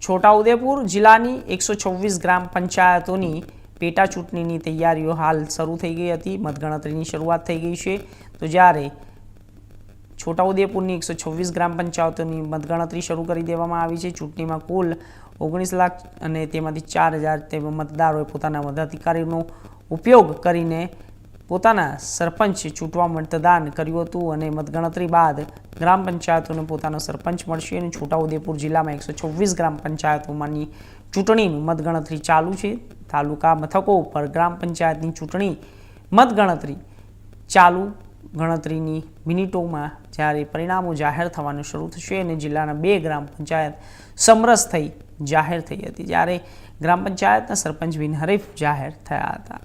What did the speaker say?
છોટાઉદેપુર જિલ્લાની 126 ગ્રામ પંચાયતોની પેટા ચૂંટણીની તૈયારીઓ હાલ શરૂ થઈ ગઈ હતી। મતગણતરીની શરૂઆત થઈ ગઈ છે। તો જ્યારે છોટાઉદેપુરની 126 ગ્રામ પંચાયતોની મતગણતરી શરૂ કરી દેવામાં આવી છે। ચૂંટણીમાં કુલ 19 લાખ અને તેમાંથી 4000 મતદારોએ પોતાના મતાધિકારનો ઉપયોગ કરીને પોતાના સરપંચ ચૂંટવા મતદાન કર્યું હતું અને મતગણતરી બાદ ગ્રામ પંચાયતોને પોતાનો સરપંચ મળશે અને છોટાઉદેપુર જિલ્લામાં 126 ગ્રામ પંચાયતોમાંની ચૂંટણીની મતગણતરી ચાલુ છે। તાલુકા મથકો પર ગ્રામ પંચાયતની ચૂંટણી મતગણતરી ચાલુ ગણતરીની મિનિટોમાં જ્યારે પરિણામો જાહેર થવાનું શરૂ થશે અને જિલ્લાના 2 ગ્રામ પંચાયત સમરસ થઈ જાહેર થઈ હતી, જ્યારે ગ્રામ પંચાયતના સરપંચ બિનહરીફ જાહેર થયા હતા।